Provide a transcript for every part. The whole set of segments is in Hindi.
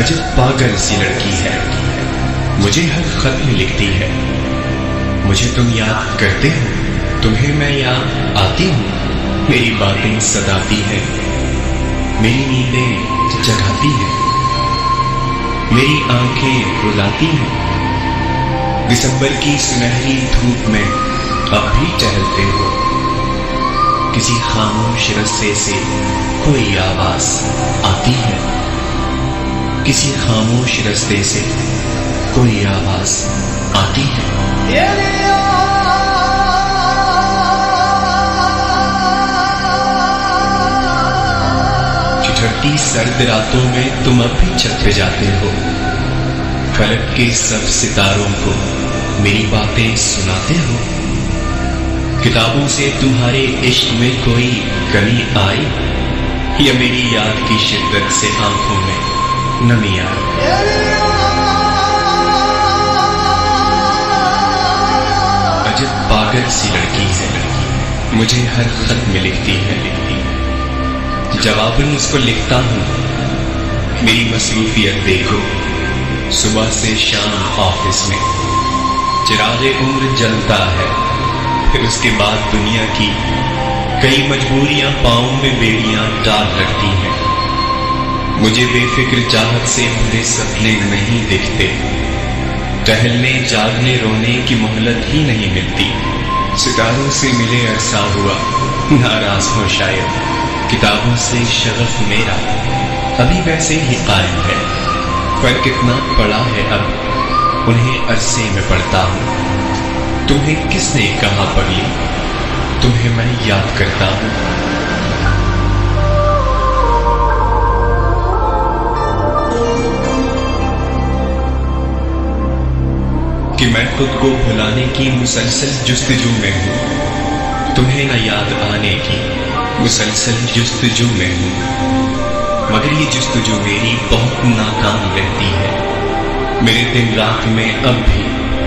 अजब पागल सी लड़की है, मुझे हर खत में लिखती है। मुझे तुम याद करते हो, तुम्हें मैं याद आती हूँ। मेरी बातें सताती है, मेरी नींदें जगाती है, मेरी आंखें रुलाती हैं। दिसंबर की सुनहरी धूप में अब भी टहलते हो। किसी खामोश रस्ते से कोई आवाज आती है, किसी खामोश रास्ते से कोई आवाज आती है। ठंडी सर्द रातों में तुम अब भी छत पे जाते हो। फलक के सब सितारों को मेरी बातें सुनाते हो। किताबों से तुम्हारे इश्क में कोई कमी आई, या मेरी याद की शिद्दत से आंखों में नमी आई। अजब पागल सी लड़की है, मुझे हर खत में लिखती है। जवाबन उसको लिखता हूँ, मेरी मसरूफियत देखो। सुबह से शाम ऑफिस में चिरागे उम्र जलता है, फिर उसके बाद दुनिया की कई मजबूरियां पाँव में बेड़ियां डाल रखती हैं। मुझे बेफिक्र चाहत से भरे सपने नहीं दिखते। टहलने जागने रोने की मोहलत ही नहीं मिलती। सितारों से मिले अरसा हुआ, नाराज हो शायद। किताबों से शगफ मेरा अभी वैसे ही कायम है। फर्क इतना पड़ा है अब, उन्हें अरसे में पढ़ता हूँ। तुम्हें किसने कहा पढ़ ली, तुम्हें मैं याद करता हूँ। कि मैं खुद को भुलाने की मुसलसल जुस्तजू में हूँ, तुम्हें न याद आने की मुसलसल जुस्तजू में हूँ। मगर ये जुस्तजू मेरी बहुत नाकाम रहती है। मेरे दिन रात में अब भी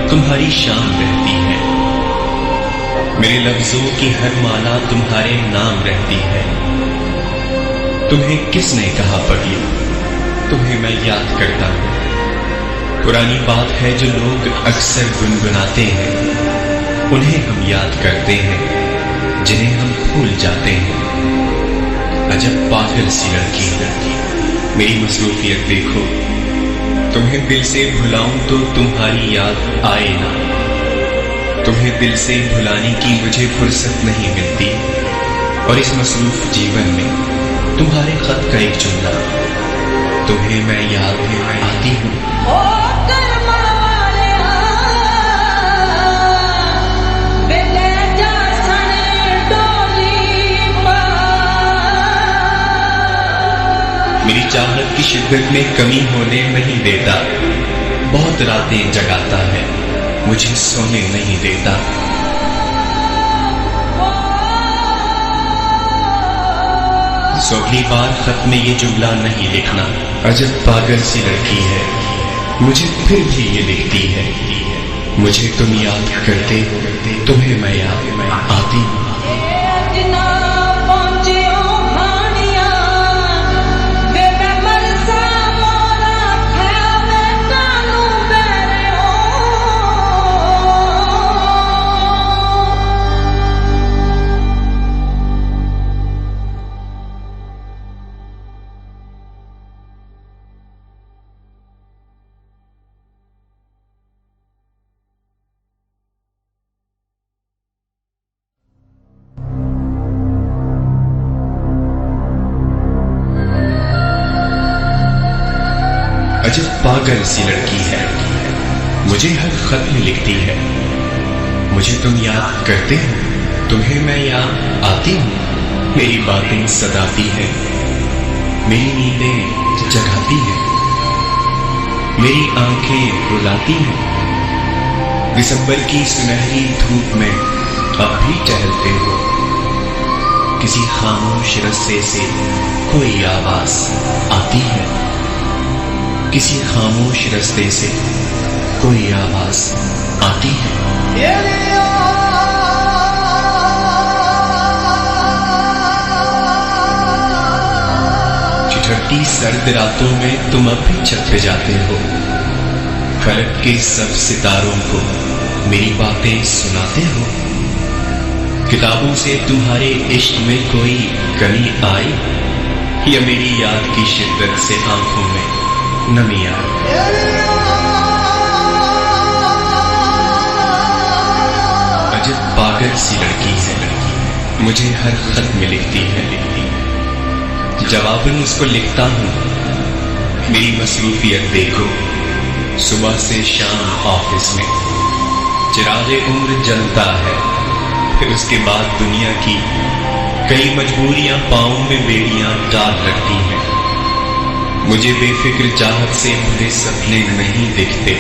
तुम्हारी शाम रहती है। मेरे लफ्जों की हर माला तुम्हारे नाम रहती है। तुम्हें किसने कहा पढ़ ली, तुम्हें मैं याद करता हूँ। पुरानी बात है जो लोग अक्सर गुनगुनाते हैं, उन्हें हम याद करते हैं जिन्हें हम भूल जाते हैं। अजब पागल सी लड़की है, मेरी मसरूफियत देखो। तुम्हें दिल से भुलाऊं तो तुम्हारी याद आए ना। तुम्हें दिल से भुलाने की मुझे फुर्सत नहीं मिलती। और इस मसरूफ जीवन में तुम्हारे खत का एक जुमला, तुम्हें मैं याद आती हूँ। मेरी चाहत की शिद्दत में कमी होने नहीं देता। बहुत रातें जगाता है, मुझे सोने नहीं देता। सो अगली बार खत में ये जुमला नहीं लिखना। अजब पागल सी लड़की है, मुझे फिर भी ये लिखती है। मुझे तुम याद करते हो, तुम्हें मैं याद आती हूँ। अजब पागल सी लड़की है, मुझे हर खत में लिखती है। मुझे तुम याद करते हो, तुम्हें मैं याद आती हूँ। मेरी बातें सताती है, मेरी नींदें जगाती है, मेरी आंखें रुलाती हैं। दिसंबर की सुनहरी धूप में अब भी टहलते हो। किसी खामोश रास्ते से कोई आवाज आती है, किसी खामोश रास्ते से कोई आवाज आती है। कटी सर्द रातों में तुम अब भी छत पे जाते हो, फलक के सब सितारों को मेरी बातें सुनाते हो। किताबों से तुम्हारे इश्क में कोई कमी आई, या मेरी याद की शिद्दत से आंखों में नमी आई। अजब पागल सी लड़की है, मुझे हर खत में लिखती है, जवाबन उसको लिखता हूं, मेरी मसरूफियत देखो, सुबह से शाम ऑफिस में चिरागे उम्र जलता है, फिर उसके बाद दुनिया की कई मजबूरियां पांव में बेड़ियां डाल रखती हैं। मुझे बेफिक्र चाहत से भरे सपने नहीं दिखते,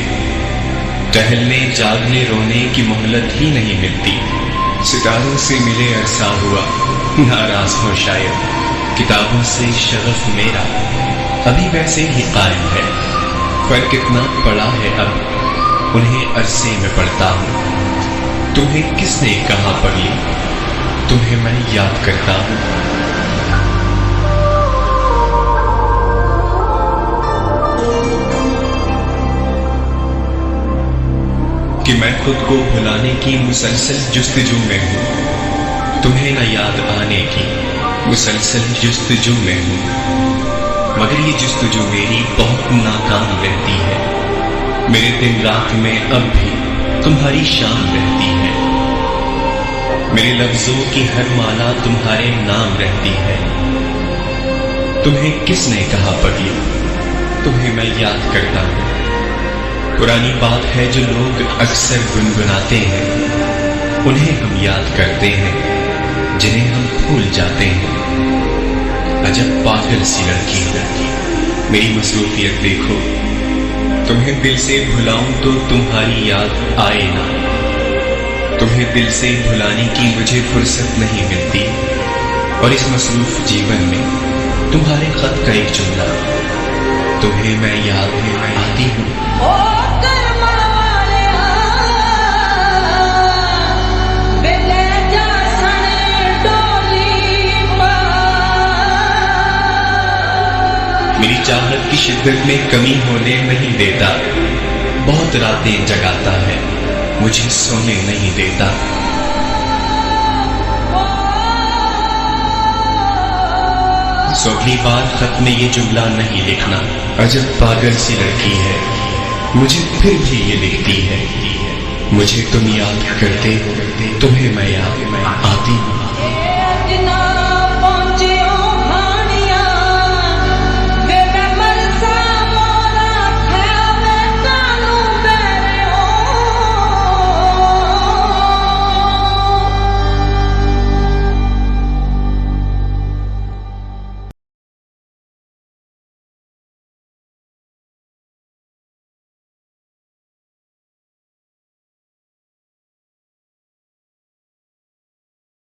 टहलने जागने रोने की मोहलत ही नहीं मिलती। सितारों से मिले अरसा हुआ, नाराज हो शायद, किताबों से शगफ मेरा अभी वैसे ही कायम है। फर्क इतना पड़ा है अब, उन्हें अरसे में पढ़ता हूं। तुम्हें किसने कहा पढ़ ली, तुम्हें मैं याद करता हूं। कि मैं खुद को भुलाने की मुसलसल जुस्तजू में हूं, तुम्हें न याद आने की मुसलसल जुस्तजू में हूं, मगर ये जुस्तजू मेरी बहुत नाकाम रहती है। मेरे दिन रात में अब भी तुम्हारी शान रहती है, मेरे लफ्जों की हर माला तुम्हारे नाम रहती है। तुम्हें किसने कहा पगली, तुम्हें मैं याद करता हूं। पुरानी बात है जो लोग अक्सर गुनगुनाते हैं, उन्हें हम याद करते हैं, जिन्हें हम भूल जाते हैं। अजब पागल सी लड़की, मेरी मसरूफियत देखो, तुम्हें दिल से भुलाऊं तो तुम्हारी याद आए ना, तुम्हें दिल से भुलाने की मुझे फुर्सत नहीं मिलती। और इस मसरूफ जीवन में तुम्हारे खत का एक जुमला, तुम्हें मैं याद आती हूँ। मेरी चाहत की शिद्दत में कमी होने नहीं देता, बहुत रातें जगाता है, मुझे सोने नहीं देता। सो अगली बार खत में ये जुमला नहीं लिखना, अजब पागल सी लड़की है, मुझे फिर भी ये लिखती है, मुझे तुम याद करते हो, तुम्हें मैं याद आती